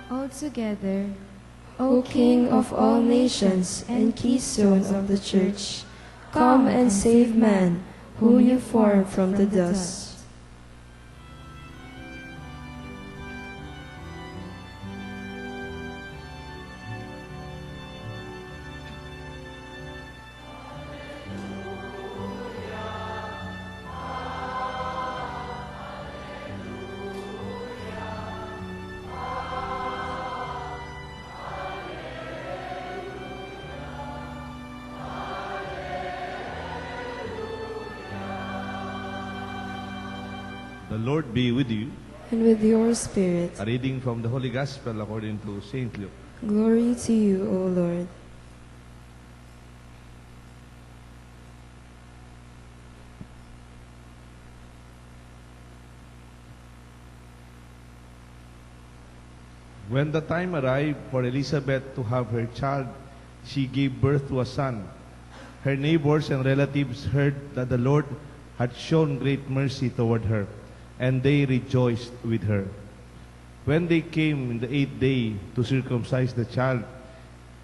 Altogether, O King of all nations and keystone of the Church, come and save man, whom you formed from the dust. The Lord be with you. And with your spirit, A reading from the Holy Gospel according to St. Luke. glory to you, O Lord. When the time arrived for Elizabeth to have her child, she gave birth to a son. Her neighbors and relatives heard that the Lord had shown great mercy toward her, and they rejoiced with her. When they came in the 8th day to circumcise the child,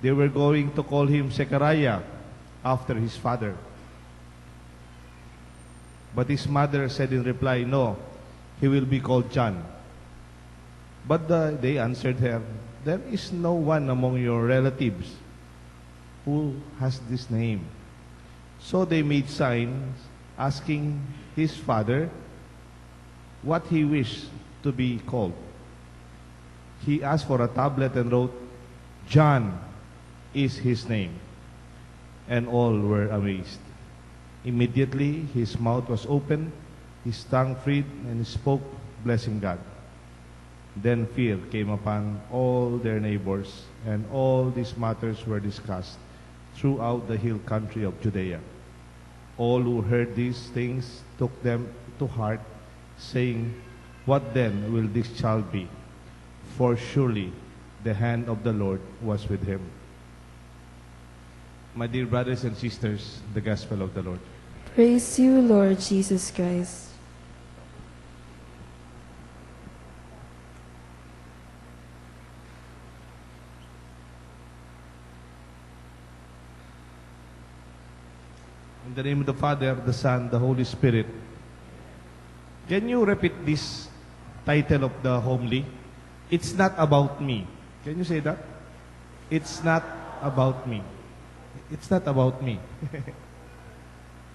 they were going to call him Zechariah after his father. But his mother said in reply, "No, he will be called John." But they answered her, "There is no one among your relatives who has this name." So they made signs, asking his father what he wished to be called. He asked for a tablet and wrote, "John is his name." And all were amazed. Immediately his mouth was opened, his tongue freed, and he spoke, blessing God. Then fear came upon all their neighbors, and all these matters were discussed throughout the hill country of Judea. All who heard these things took them to heart, saying, "What then will this child be? For surely the hand of the Lord was with him." My dear brothers and sisters, the Gospel of the Lord. Praise you, Lord Jesus Christ. In the name of the Father, the Son, the Holy Spirit. Can you repeat this title of the homily? It's not about me. Can you say that? It's not about me. It's not about me.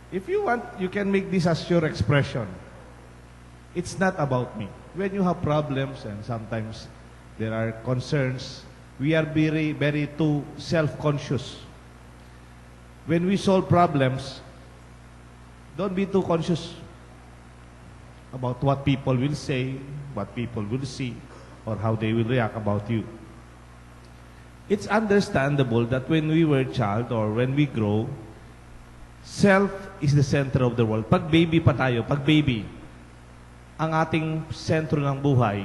If you want, you can make this as your expression. It's not about me. When you have problems and sometimes there are concerns, we are very, very too self-conscious. When we solve problems, don't be too conscious about what people will say, what people will see, or how they will react about you. It's understandable that when we were a child or when we grow, self is the center of the world. Pag baby pa tayo, pag baby, ang ating sentro ng buhay,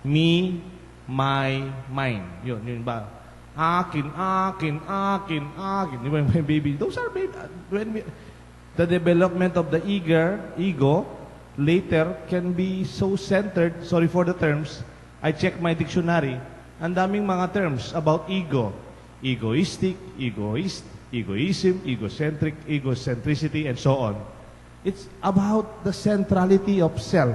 me, my, mine. Yun ba? Akin, akin, akin, akin. Di ba yung baby? Those are baby. The development of the ego later can be so centered, sorry for the terms, I check my dictionary, ang daming mga terms about ego. Egoistic, egoist, egoism, egocentric, egocentricity, and so on. It's about the centrality of self.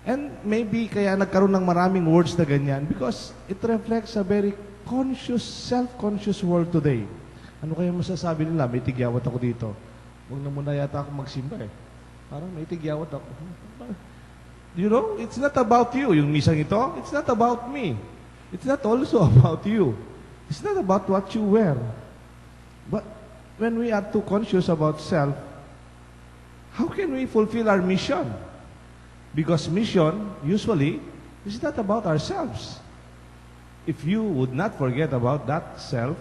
And maybe kaya nagkaroon ng maraming words na ganyan because it reflects a very conscious, self-conscious world today. Ano kaya masasabi nila? May tigyawat ako dito. Huwag na muna yata ako magsimba eh. Parang may tigyawat ako. You know, it's not about you. Yung misang ito, it's not about me. It's not also about you. It's not about what you wear. But when we are too conscious about self, how can we fulfill our mission? Because mission, usually, is not about ourselves. If you would not forget about that self,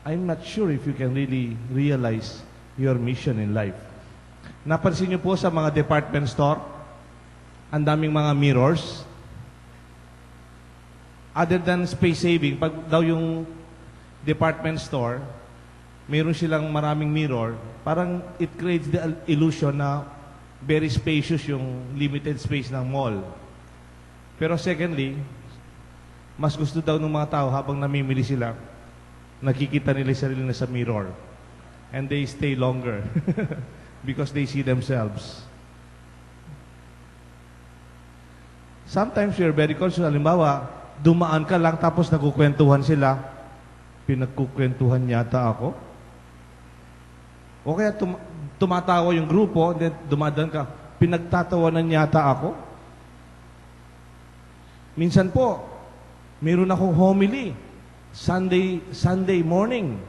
I'm not sure if you can really realize your mission in life. Napansin niyo po sa mga department store, ang daming mga mirrors. Other than space saving, pag daw yung department store, mayroon silang maraming mirror, parang it creates the illusion na very spacious yung limited space ng mall. Pero secondly, mas gusto daw ng mga tao habang namimili sila, nakikita nila yung sarili na sa mirror. And they stay longer because they see themselves. Sometimes you're very conscious. Halimbawa, dumaan ka lang tapos nagkukwentuhan sila. Pinagkukwentuhan yata ako. O kaya tumatawa yung grupo, then dumadaan ka, pinagtatawanan yata ako. Minsan po, meron akong homily. Sunday morning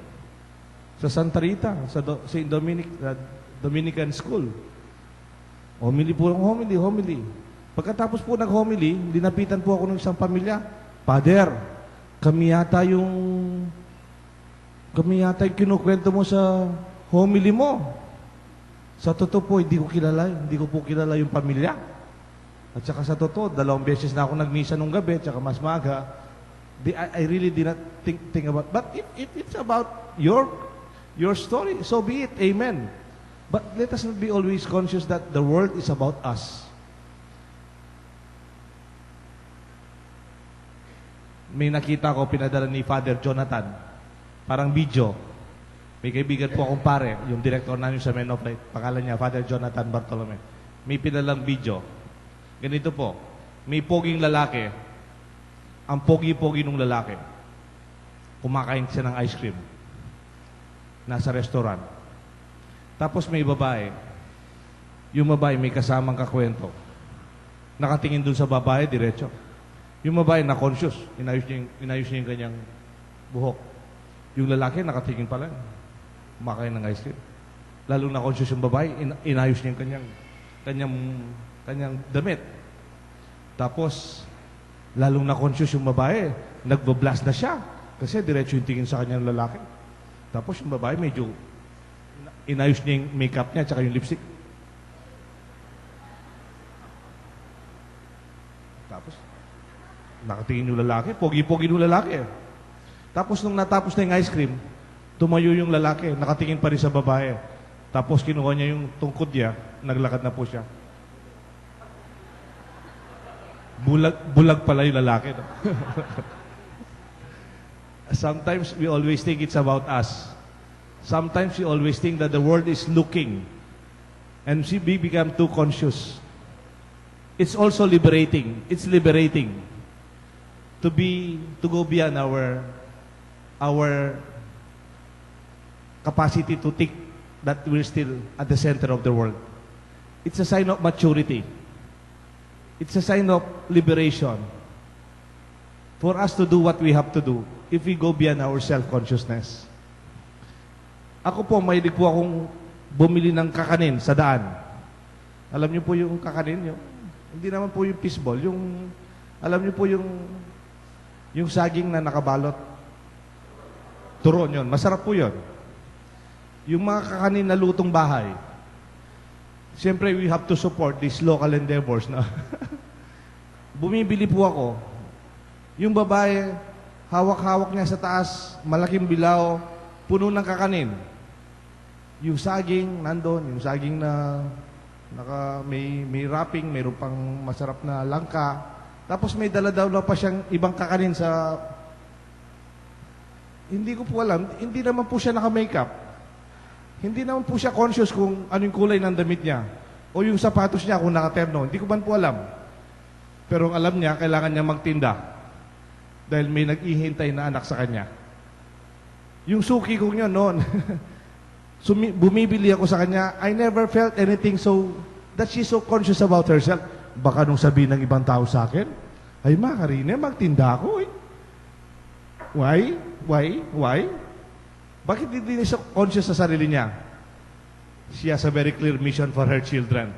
sa Santa Rita, sa St. Dominican School. Homily po ang homily. Pagkatapos po nag-homily, dinapitan po ako ng isang pamilya. Father, kami yata yung kinukwento mo sa homily mo. Sa totoo po, hindi ko po kilala yung pamilya. At saka sa totoo, 2 beses na ako nagmisa nung gabi, at saka mas maga. I really did not think about. But if it's about your story, so be it. Amen. But let us not be always conscious that the world is about us. May nakita ko, pinadala ni Father Jonathan. Parang video. May kaibigan po akong pare, yung director namin sa Men of Light. Pangalan niya, Father Jonathan Bartolome. May pinalang video. Ganito po. May poging lalaki. Ang pogi-pogi ng lalaki. Kumakain siya ng ice cream. Nasa restaurant. Tapos may babae. Yung babae may kasamang kakwento. Nakatingin dun sa babae, diretso. Yung babae na conscious. Inayos niya yung kanyang buhok. Yung lalaki nakatingin pala. Kumakain ng ice cream. Lalong na conscious yung babae, inayos niya yung kanyang damit. Tapos, lalong na conscious yung babae, nagbablast na siya. Kasi diretso yung tingin sa kanyang lalaki. Tapos yung babae medyo inayos niya yung makeup niya at yung lipstick. Tapos, nakatingin yung lalaki, pogi-pogi yung lalaki. Tapos nung natapos na yung ice cream, tumayo yung lalaki, nakatingin pa rin sa babae. Tapos kinuha niya yung tungkod niya, naglakad na po siya. Bulag pala yung lalaki. No? Sometimes we always think it's about us. Sometimes we always think that the world is looking. And we become too conscious. It's also liberating. It's liberating to go beyond our capacity to think that we're still at the center of the world. It's a sign of maturity. It's a sign of liberation for us to do what we have to do if we go beyond our self-consciousness. Ako po, mahilig po akong bumili ng kakanin sa daan. Alam niyo po yung kakanin? Hindi naman po yung fishball. Alam niyo po yung saging na nakabalot. Turon yun. Masarap po yun. Yung mga kakanin na lutong bahay. Siyempre, we have to support these local endeavors. Na bumibili po ako. Yung babae, hawak-hawak niya sa taas, malaking bilao, puno ng kakanin. Yung saging, nandun. Yung saging na may wrapping, mayroon pang masarap na langka. Tapos may dala-daw pa siyang ibang kakanin sa... Hindi ko po alam. Hindi naman po siya naka-makeup. Hindi naman po siya conscious kung anong kulay ng damit niya. O yung sapatos niya kung nakaterno. Hindi ko man po alam. Pero ang alam niya, kailangan niya magtinda. Dahil may nag-ihintay na anak sa kanya. Yung suki ko niya noon, bumibili ako sa kanya, I never felt anything so, that she's so conscious about herself. Baka nung sabihin ng ibang tao sa akin, ay Karine, magtinda ako eh. Why? Bakit hindi niya siya conscious sa sarili niya? She has a very clear mission for her children.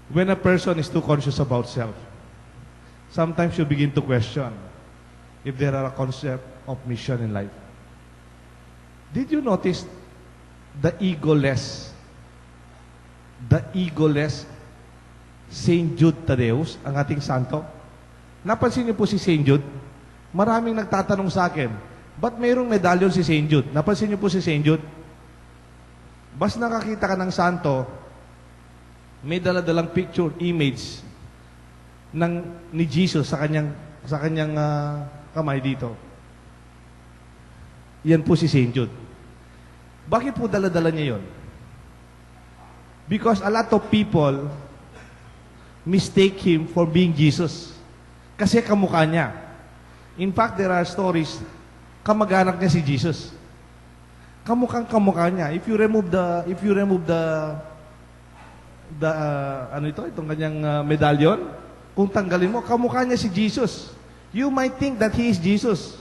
When a person is too conscious about self, sometimes you begin to question if there are a concept of mission in life. Did you notice the egoless Saint Jude Tadeus, ang ating santo? Napansin niyo po si Saint Jude? Maraming nagtatanong sa akin, ba't mayroong medalyon si Saint Jude? Napansin niyo po si Saint Jude? Bas nakakita ka ng santo, may daladalang picture, image, ni Jesus sa kanyang kamay dito. Yan po si Saint Jude. Bakit po dala-dala niya yon? Because a lot of people mistake him for being Jesus. Kasi kamukha niya. In fact, there are stories, kamag-anak niya si Jesus. Kamukha niya. If you remove itong kanyang medallion, kung tanggalin mo, kamukha niya si Jesus. You might think that he is Jesus.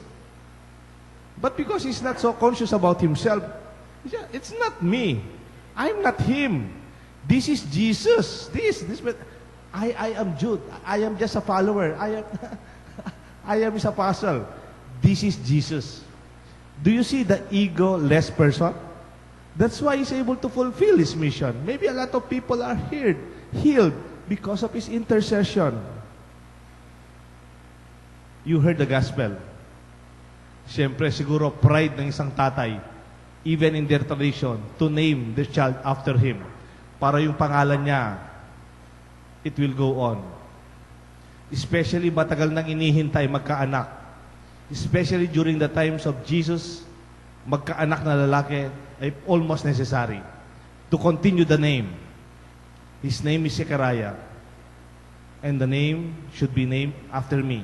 But because he's not so conscious about himself, it's not me. I'm not him. This is Jesus. I am Jude. I am just a follower. I am his apostle. This is Jesus. Do you see the ego-less person? That's why he's able to fulfill his mission. Maybe a lot of people are healed because of his intercession. You heard the gospel. Siyempre, siguro pride ng isang tatay, even in their tradition, to name the child after him. Para yung pangalan niya, it will go on. Especially matagal nang inihintay magkaanak. Especially during the times of Jesus, magkaanak na lalaki ay almost necessary to continue the name. His name is Zechariah. And the name should be named after me.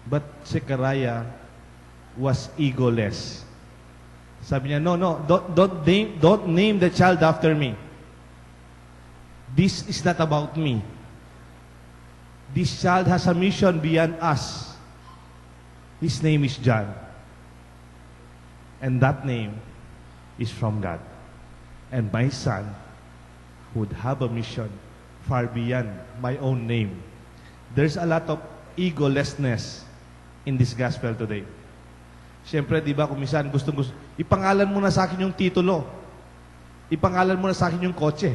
But Zechariah was egoless. Sabi niya, no, don't name the child after me. This is not about me. This child has a mission beyond us. His name is John. And that name is from God. And my son would have a mission far beyond my own name. There's a lot of egolessness in this gospel today. Siyempre, di ba, kung minsan gusto, ipangalan mo na sa akin yung titulo. Ipangalan mo na sa akin yung kotse.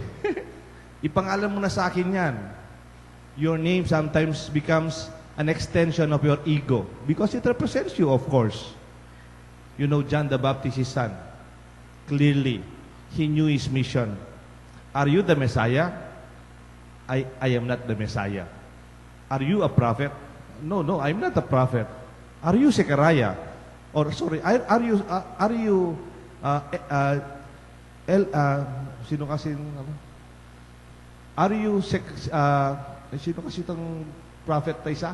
Ipangalan mo na sa akin yan. Your name sometimes becomes an extension of your ego because it represents you, of course. You know, John the Baptist, his son, clearly, he knew his mission. Are you the Messiah? I am not the Messiah. Are you a prophet? No, I'm not a prophet. Are you Zechariah? Or sorry, sino kasi sino kasi itong prophet na isa?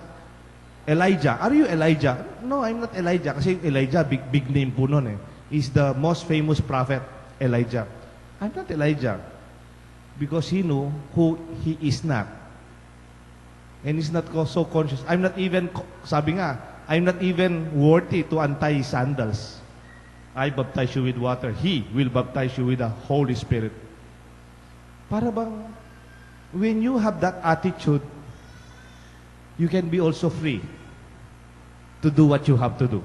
Elijah. Are you Elijah? No, I'm not Elijah. Kasi Elijah, big name po nun eh. He's the most famous prophet, Elijah. I'm not Elijah. Because he knew who he is not. And he's not so conscious. I'm not even, sabi nga, I'm not even worthy to untie his sandals. I baptize you with water. He will baptize you with the Holy Spirit. Para bang, when you have that attitude, you can be also free to do what you have to do,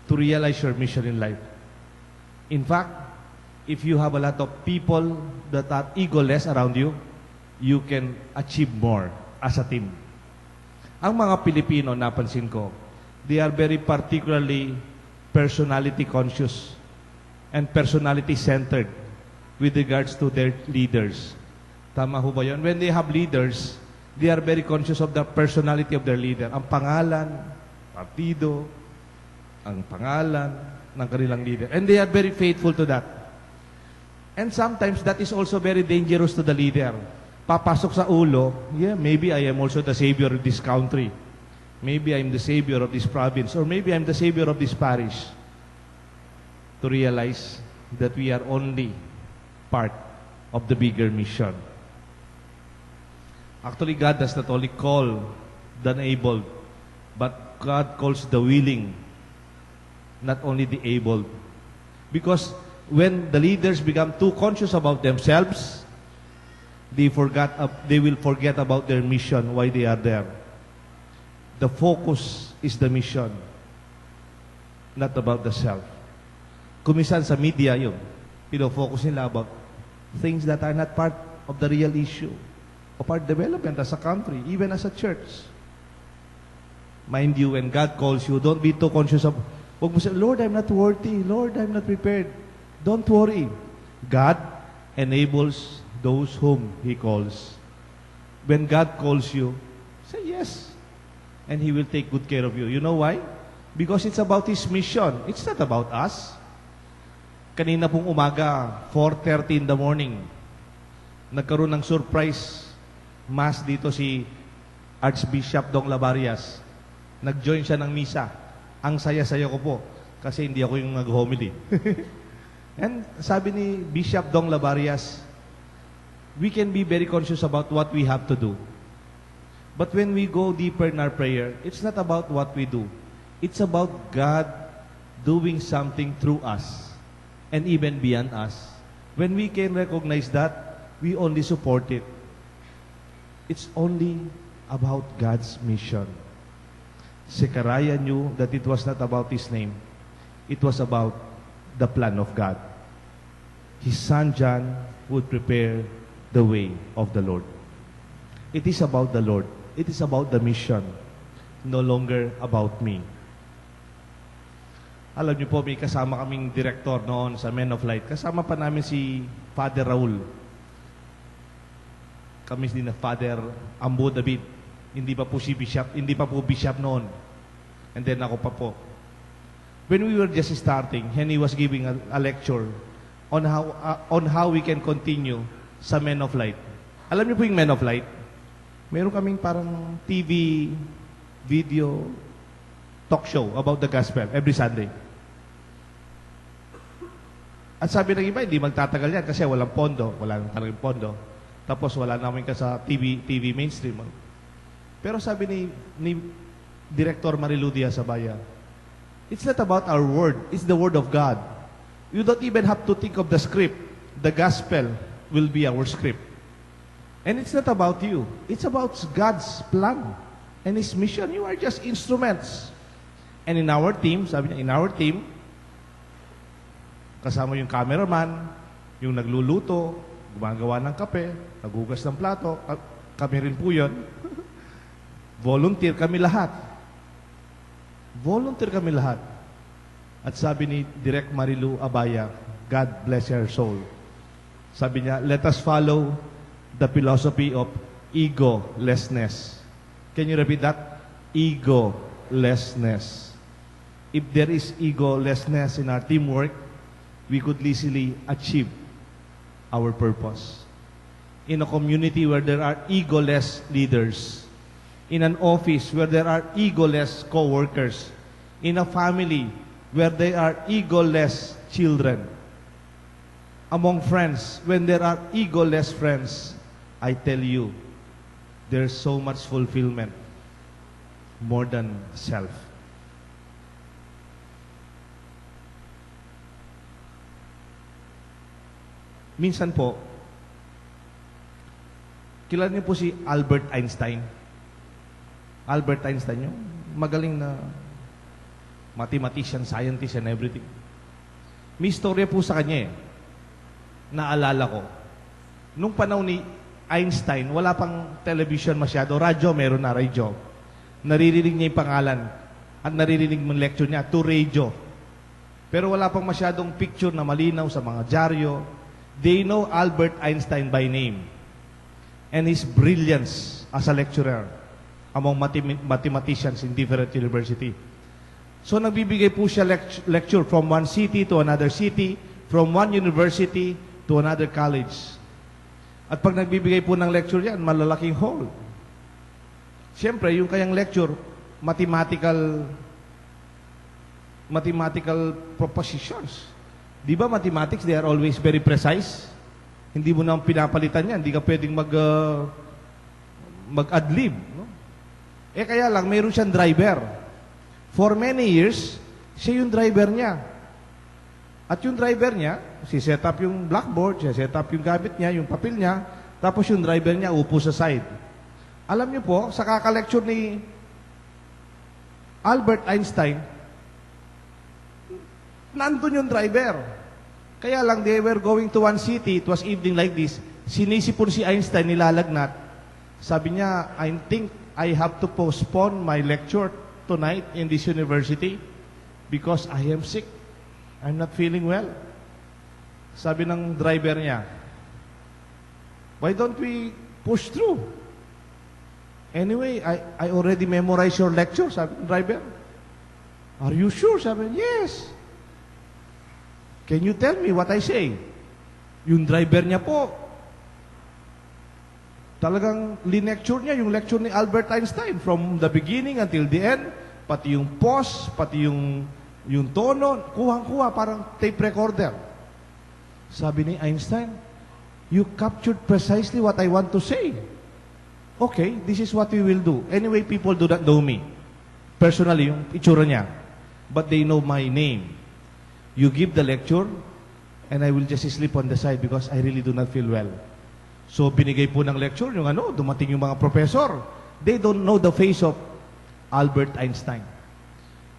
to realize your mission in life. In fact, if you have a lot of people that are egoless around you, you can achieve more as a team. Ang mga Pilipino, napansin ko, they are very particularly personality conscious and personality centered with regards to their leaders. Tama ho ba yun? When they have leaders, they are very conscious of the personality of their leader. Ang pangalan, partido, ang pangalan ng kanilang leader. And they are very faithful to that. And sometimes that is also very dangerous to the leader. Papasok sa ulo, yeah, maybe I am also the savior of this country. Maybe I'm the savior of this province. Or maybe I'm the savior of this parish. To realize that we are only part of the bigger mission. Actually, God does not only call the able, but God calls the willing, not only the able. Because when the leaders become too conscious about themselves, they will forget about their mission, why they are there. The focus is the mission, not about the self. Kumisan sa media yun, pino-focus nila about things that are not part of the real issue of our development as a country, even as a church. Mind you, when God calls you, don't be too conscious of, huwag mo say, Lord, I'm not worthy. Lord, I'm not prepared. Don't worry. God enables those whom He calls. When God calls you, say yes. And He will take good care of you. You know why? Because it's about His mission. It's not about us. Kanina pong umaga, 4:30 in the morning, nagkaroon ng surprise mass dito si Archbishop Dong Labarias. Nag-join siya ng misa. Ang saya-saya ko po kasi hindi ako yung nag-homily. And sabi ni Bishop Dong Labarias, we can be very conscious about what we have to do. But when we go deeper in our prayer, it's not about what we do. It's about God doing something through us and even beyond us. When we can recognize that, we only support it. It's only about God's mission. Zechariah knew that it was not about his name. It was about the plan of God. His son John would prepare the way of the Lord. It is about the Lord. It is about the mission. No longer about me. Alam niyo po, may kasama kaming director noon sa Men of Light. Kasama pa namin si Father Raul. Kami din na Father Ambo David. Hindi pa po si Bishop, hindi pa po Bishop noon. And then ako pa po. When we were just starting, and he was giving a lecture on how we can continue sa Men of Light. Alam niyo po yung Men of Light? Meron kaming parang TV, video, talk show about the gospel every Sunday. At sabi ng iba, hindi magtatagal yan kasi walang pondo. Walang talagang pondo. Tapos wala namin ka sa TV mainstream. Pero sabi ni Director Marilu Diaz-Abaya, it's not about our word, it's the word of God. You don't even have to think of the script. The gospel will be our script. And it's not about you. It's about God's plan and His mission. You are just instruments. And in our team, sabi niya, in our team, kasama yung cameraman, yung nagluluto, gumagawa ng kape, naghugas ng plato, kami rin po yun. Volunteer kami lahat. Volunteer kami lahat. At sabi ni Direk Marilu Abaya, God bless her soul. Sabi niya, let us follow the philosophy of egolessness. Can you repeat that? Egolessness. If there is egolessness in our teamwork, we could easily achieve our purpose. In a community where there are egoless leaders, in an office where there are egoless co-workers, in a family where there are egoless children, among friends, when there are egoless friends, I tell you, there's so much fulfillment more than self. Minsan po, kilala niyo po si Albert Einstein. Albert Einstein, yung magaling na mathematician, scientist, and everything. May istorya po sa kanya eh. Naalala ko. Nung panahon ni Einstein, wala pang television masyado. Radyo, meron na radyo. Naririnig niya yung pangalan at naririnig mo lecture niya to radio. Pero wala pang masyadong picture na malinaw sa mga dyaryo. They know Albert Einstein by name and his brilliance as a lecturer among mathematicians in different university. So nagbibigay po siya lecture from one city to another city, from one university to another college. At pag nagbibigay po ng lecture yan, malalaking hall. Siyempre, yung kayang lecture, mathematical propositions. Di ba mathematics, they are always very precise? Hindi mo nang pinapalitan yan. Hindi ka pwedeng mag-adlib. No? Eh kaya lang, mayroon siyang driver. For many years, siya yung driver niya. At yung driver niya, si-set up yung blackboard, si-set up yung gamit niya, yung papel niya, tapos yung driver niya upo sa side. Alam niyo po, sa kaka-lecture ni Albert Einstein, nandun yung driver. Kaya lang, they were going to one city, it was evening like this, sinisipon si Einstein, nilalagnat. Sabi niya, I think I have to postpone my lecture tonight in this university because I am sick. I'm not feeling well. Sabi ng driver niya, why don't we push through? Anyway, I already memorized your lecture, sabi ng driver. Are you sure? Sabi niya, yes. Can you tell me what I say? Yung driver niya po, talagang linecture niya, yung lecture ni Albert Einstein from the beginning until the end, pati yung pause, pati yung tono, kuhang-kuha, parang tape recorder. Sabi ni Einstein, you captured precisely what I want to say. Okay, this is what we will do. Anyway, people do not know me. Personally, yung itsura niya. But they know my name. You give the lecture, and I will just sleep on the side because I really do not feel well. So, binigay po ng lecture, yung dumating yung mga professor. They don't know the face of Albert Einstein.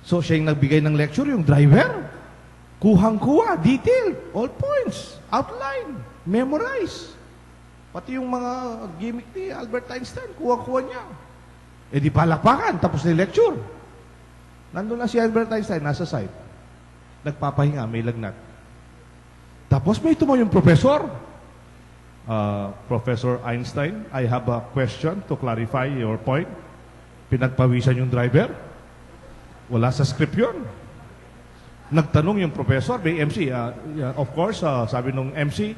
So, siya yung nagbigay ng lecture, yung driver. Kuhang-kuha, detail, all points, outline, memorize. Pati yung mga gimmick ni Albert Einstein, kuha-kuha niya. Eh di palakpakan, tapos na yung lecture. Nandun lang si Albert Einstein, nasa side. Nagpapahinga, may lagnat. Tapos may tumayo yung professor. Professor Einstein, I have a question to clarify your point. Pinagpawisan yung driver. Wala sa script yun. Nagtanong yung professor, may MC. Of course, sabi nung MC,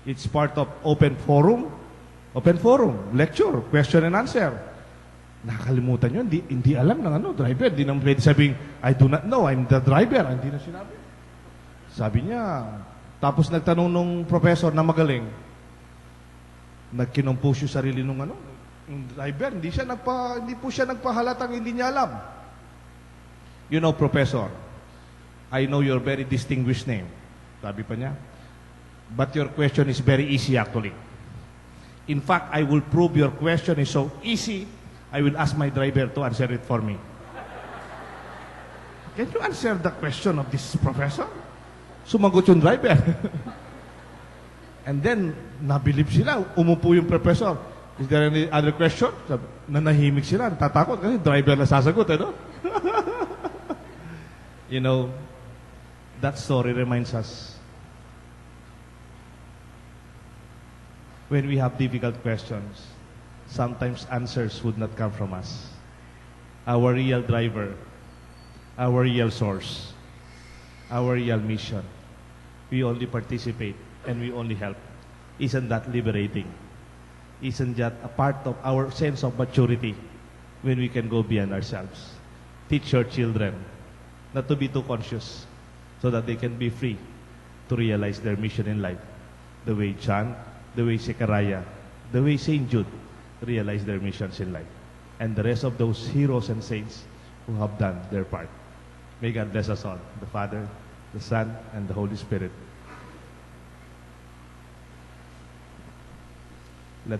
it's part of open forum. Open forum, lecture, question and answer. Nakakalimutan yun, hindi alam ng driver. Hindi naman pwede sabing, I do not know, I'm the driver. Hindi na sinabi. Sabi niya, tapos nagtanong nung professor na magaling, nagkinumpos yung sarili nung yung driver, hindi po siya nagpahalatang hindi niya alam. You know, professor, I know your very distinguished name. Sabi pa niya, but your question is very easy actually. In fact, I will prove your question is so easy, I will ask my driver to answer it for me. Can you answer the question of this professor? Sumagot yung driver. And then, nabilib sila. Umupo yung professor. Is there any other question? Nanahimik sila. Tatakot kasi driver na sasagot. You know, that story reminds us when we have difficult questions, sometimes answers would not come from us. Our real driver, our real source, our real mission. We only participate and we only help. Isn't that liberating? Isn't that a part of our sense of maturity when we can go beyond ourselves? Teach your children not to be too conscious so that they can be free to realize their mission in life. The way John, the way Zechariah, the way St. Jude realized their missions in life. And the rest of those heroes and saints who have done their part. May God bless us all, the Father, the Son, and the Holy Spirit.